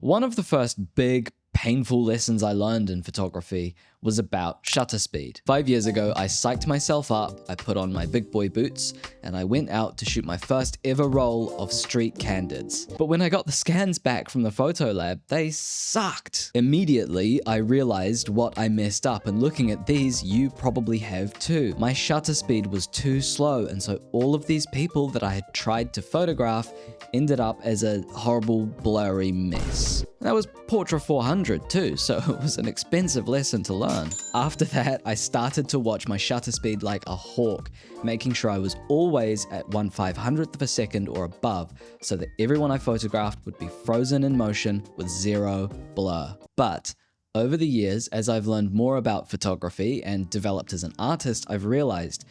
One of the first big, painful lessons I learned in photography was about shutter speed. 5 years ago, I psyched myself up, I put on my big boy boots, and I went out to shoot my first ever roll of street candids. But when I got the scans back from the photo lab, they sucked. Immediately, I realized what I messed up, and looking at these, you probably have too. My shutter speed was too slow, and so all of these people that I had tried to photograph ended up as a horrible, blurry mess. That was Portra 400 too, so it was an expensive lesson to learn. After that, I started to watch my shutter speed like a hawk, making sure I was always at 1/500th of a second or above, so that everyone I photographed would be frozen in motion with zero blur. But over the years, as I've learned more about photography and developed as an artist, I've realized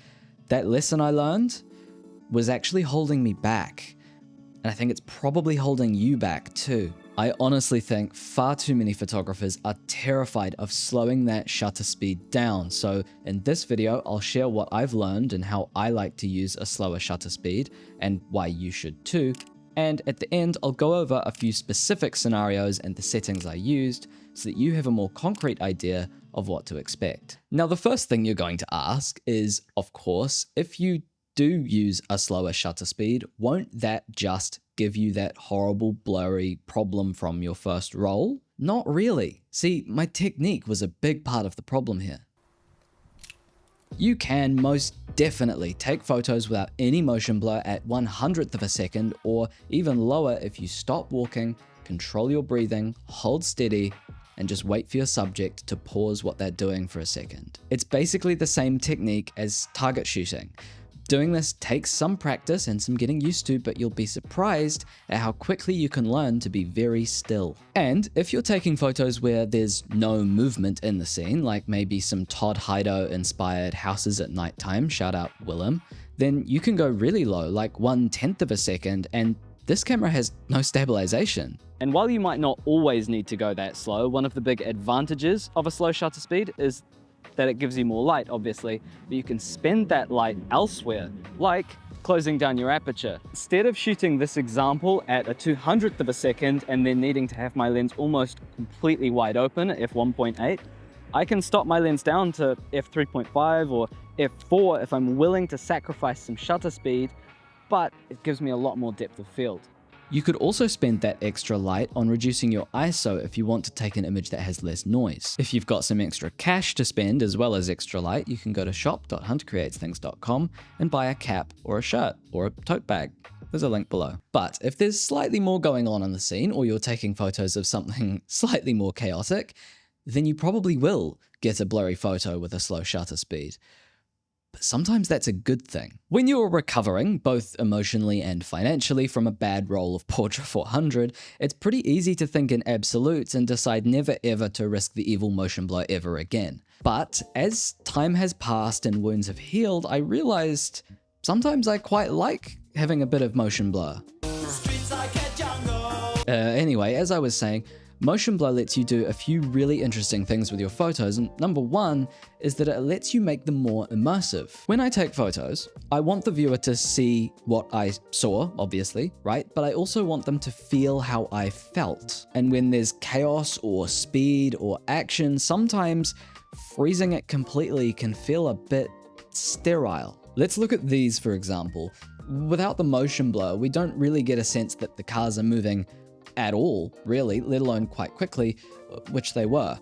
that lesson I learned was actually holding me back. And I think it's probably holding you back too. I honestly think far too many photographers are terrified of slowing that shutter speed down. So in this video, I'll share what I've learned and how I like to use a slower shutter speed and why you should too. And at the end, I'll go over a few specific scenarios and the settings I used so that you have a more concrete idea of what to expect. Now, the first thing you're going to ask is, of course, if you do use a slower shutter speed, won't that just give you that horrible blurry problem from your first roll? Not really. See, my technique was a big part of the problem here. You can most definitely take photos without any motion blur at 1/100th of a second, or even lower if you stop walking, control your breathing, hold steady, and just wait for your subject to pause what they're doing for a second. It's basically the same technique as target shooting. Doing this takes some practice and some getting used to, but you'll be surprised at how quickly you can learn to be very still. And if you're taking photos where there's no movement in the scene, like maybe some Todd Hido inspired houses at nighttime, shout out Willem, then you can go really low, like 1/10th of a second, and this camera has no stabilization. And while you might not always need to go that slow, one of the big advantages of a slow shutter speed is that it gives you more light, obviously, but you can spend that light elsewhere, like closing down your aperture. Instead of shooting this example at a 200th of a second and then needing to have my lens almost completely wide open at f1.8, I can stop my lens down to f3.5 or f4 if I'm willing to sacrifice some shutter speed, but it gives me a lot more depth of field. You could also spend that extra light on reducing your ISO if you want to take an image that has less noise. If you've got some extra cash to spend as well as extra light, you can go to shop.huntercreatesthings.com and buy a cap or a shirt or a tote bag. There's a link below. But if there's slightly more going on in the scene, or you're taking photos of something slightly more chaotic, then you probably will get a blurry photo with a slow shutter speed. But sometimes that's a good thing. When you're recovering, both emotionally and financially, from a bad roll of Portra 400, it's pretty easy to think in absolutes and decide never ever to risk the evil motion blur ever again. But as time has passed and wounds have healed, I realized sometimes I quite like having a bit of motion blur. Anyway, as I was saying, motion blur lets you do a few really interesting things with your photos, and number one is that it lets you make them more immersive. When I take photos, I want the viewer to see what I saw, obviously, right? But I also want them to feel how I felt. And when there's chaos or speed or action, sometimes freezing it completely can feel a bit sterile. Let's look at these, for example. Without the motion blur, we don't really get a sense that the cars are moving at all, really, let alone quite quickly, which they were.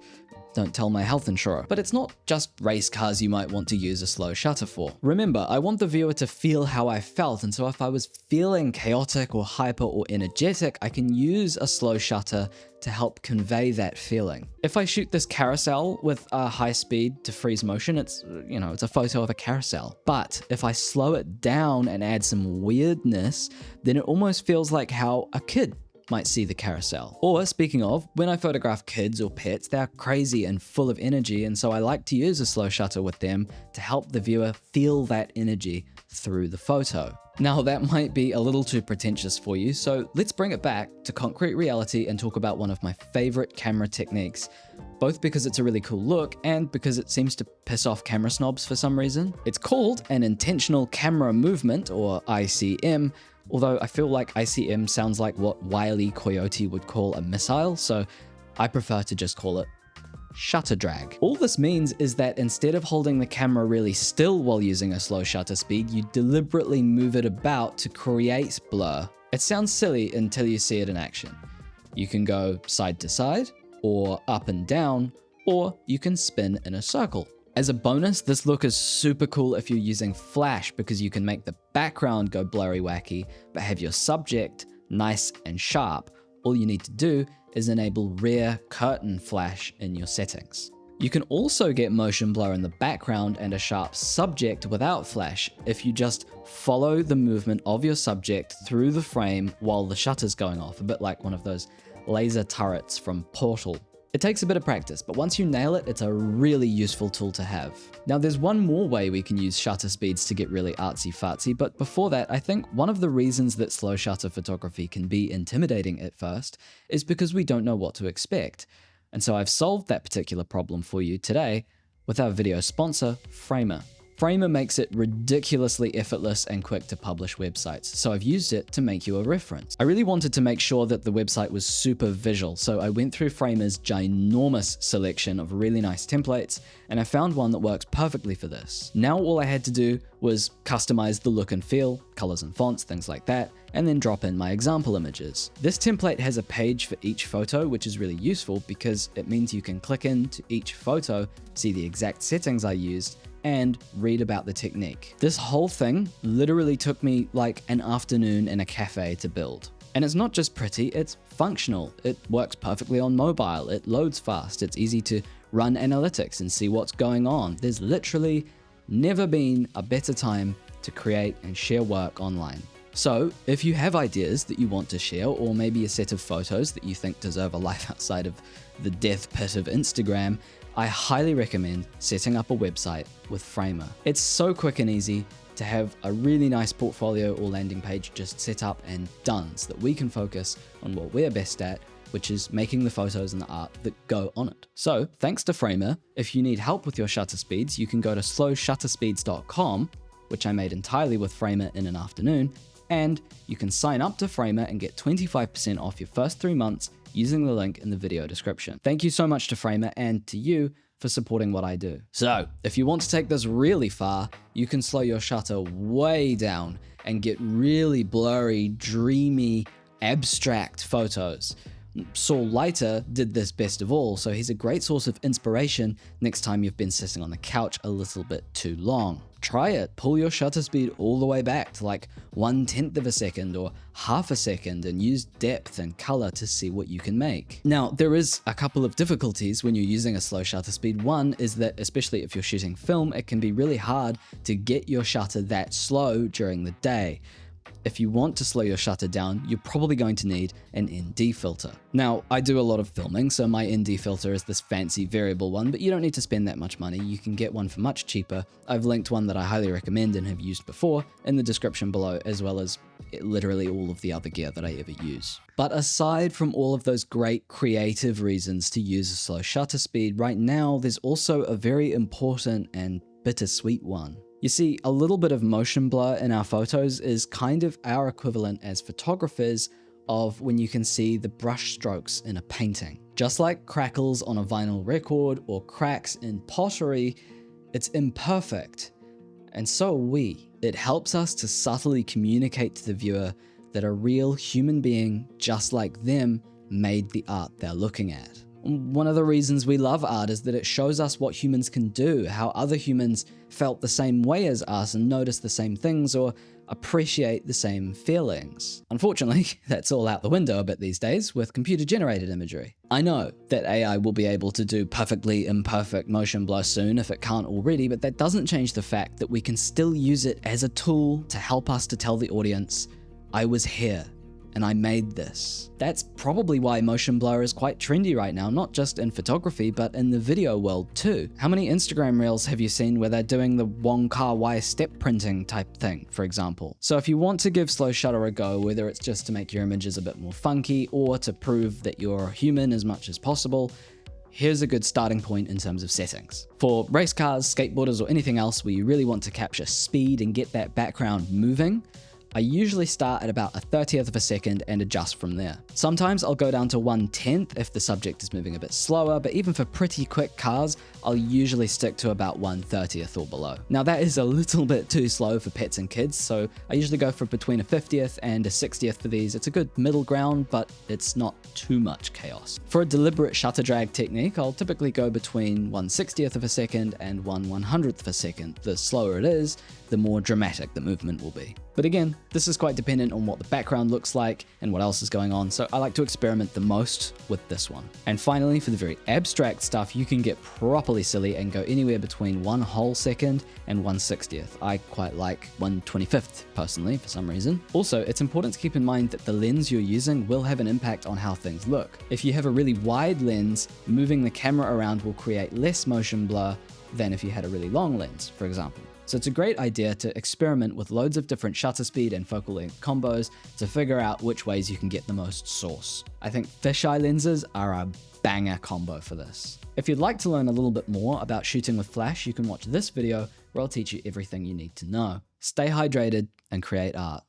Don't tell my health insurer. But it's not just race cars you might want to use a slow shutter for. Remember, I want the viewer to feel how I felt, and so if I was feeling chaotic or hyper or energetic, I can use a slow shutter to help convey that feeling. If I shoot this carousel with a high speed to freeze motion, it's a photo of a carousel. But if I slow it down and add some weirdness, then it almost feels like how a kid might see the carousel. Or speaking of, when I photograph kids or pets, they're crazy and full of energy, and so I like to use a slow shutter with them to help the viewer feel that energy through the photo. Now that might be a little too pretentious for you, so let's bring it back to concrete reality and talk about one of my favorite camera techniques, both because it's a really cool look and because it seems to piss off camera snobs for some reason. It's called an intentional camera movement, or ICM, although I feel like ICM sounds like what Wile E. Coyote would call a missile, so I prefer to just call it shutter drag. All this means is that instead of holding the camera really still while using a slow shutter speed, you deliberately move it about to create blur. It sounds silly until you see it in action. You can go side to side, or up and down, or you can spin in a circle. As a bonus, this look is super cool if you're using Flash because you can make the background go blurry wacky, but have your subject nice and sharp. All you need to do is enable rear curtain flash in your settings. You can also get motion blur in the background and a sharp subject without flash if you just follow the movement of your subject through the frame while the shutter's going off, a bit like one of those laser turrets from Portal. It takes a bit of practice, but once you nail it, it's a really useful tool to have. Now, there's one more way we can use shutter speeds to get really artsy-fartsy, but before that, I think one of the reasons that slow shutter photography can be intimidating at first is because we don't know what to expect. And so I've solved that particular problem for you today with our video sponsor, Framer. Framer makes it ridiculously effortless and quick to publish websites, so I've used it to make you a reference. I really wanted to make sure that the website was super visual, so I went through Framer's ginormous selection of really nice templates, and I found one that works perfectly for this. Now all I had to do was customize the look and feel, colors and fonts, things like that, and then drop in my example images. This template has a page for each photo, which is really useful because it means you can click into each photo, see the exact settings I used, and read about the technique. This whole thing literally took me like an afternoon in a cafe to build. And it's not just pretty, it's functional. It works perfectly on mobile, it loads fast, it's easy to run analytics and see what's going on. There's literally never been a better time to create and share work online. So if you have ideas that you want to share, or maybe a set of photos that you think deserve a life outside of the death pit of Instagram, I highly recommend setting up a website with Framer. It's so quick and easy to have a really nice portfolio or landing page just set up and done so that we can focus on what we're best at, which is making the photos and the art that go on it. So thanks to Framer, if you need help with your shutter speeds, you can go to slowshutterspeeds.com, which I made entirely with Framer in an afternoon, and you can sign up to Framer and get 25% off your first 3 months using the link in the video description. Thank you so much to Framer and to you for supporting what I do. So, if you want to take this really far, you can slow your shutter way down and get really blurry, dreamy, abstract photos. Saul Leiter did this best of all, so he's a great source of inspiration next time you've been sitting on the couch a little bit too long. Try it, pull your shutter speed all the way back to like 1/10 of a second or half a second and use depth and color to see what you can make. Now, there is a couple of difficulties when you're using a slow shutter speed. One is that, especially if you're shooting film, it can be really hard to get your shutter that slow during the day. If you want to slow your shutter down, you're probably going to need an ND filter. Now, I do a lot of filming, so my ND filter is this fancy variable one, but you don't need to spend that much money. You can get one for much cheaper. I've linked one that I highly recommend and have used before in the description below, as well as literally all of the other gear that I ever use. But aside from all of those great creative reasons to use a slow shutter speed, right now there's also a very important and bittersweet one. You see, a little bit of motion blur in our photos is kind of our equivalent as photographers of when you can see the brush strokes in a painting. Just like crackles on a vinyl record or cracks in pottery, it's imperfect. And so are we. It helps us to subtly communicate to the viewer that a real human being just like them made the art they're looking at. One of the reasons we love art is that it shows us what humans can do, how other humans felt the same way as us and noticed the same things or appreciate the same feelings. Unfortunately, that's all out the window a bit these days with computer-generated imagery. I know that AI will be able to do perfectly imperfect motion blur soon if it can't already, but that doesn't change the fact that we can still use it as a tool to help us to tell the audience, I was here. And I made this. That's probably why motion blur is quite trendy right now, not just in photography, but in the video world too. How many Instagram reels have you seen where they're doing the Wong Kar-wai step printing type thing, for example? So if you want to give slow shutter a go, whether it's just to make your images a bit more funky or to prove that you're human as much as possible, here's a good starting point in terms of settings. For race cars, skateboarders, or anything else where you really want to capture speed and get that background moving, I usually start at about a 30th of a second and adjust from there. Sometimes I'll go down to 1/10 if the subject is moving a bit slower, but even for pretty quick cars, I'll usually stick to about 1/30th or below. Now that is a little bit too slow for pets and kids, so I usually go for between a 50th and a 60th for these. It's a good middle ground, but it's not too much chaos. For a deliberate shutter drag technique, I'll typically go between 1/60th of a second and 1/100th of a second. The slower it is, the more dramatic the movement will be. But again, this is quite dependent on what the background looks like and what else is going on, so I like to experiment the most with this one. And finally, for the very abstract stuff, you can get properly silly and go anywhere between 1 whole second and 1/60th. I quite like 1/25th personally for some reason. Also, it's important to keep in mind that the lens you're using will have an impact on how things look. If you have a really wide lens, moving the camera around will create less motion blur than if you had a really long lens, for example. So it's a great idea to experiment with loads of different shutter speed and focal length combos to figure out which ways you can get the most source. I think fisheye lenses are a banger combo for this. If you'd like to learn a little bit more about shooting with flash, you can watch this video where I'll teach you everything you need to know. Stay hydrated and create art.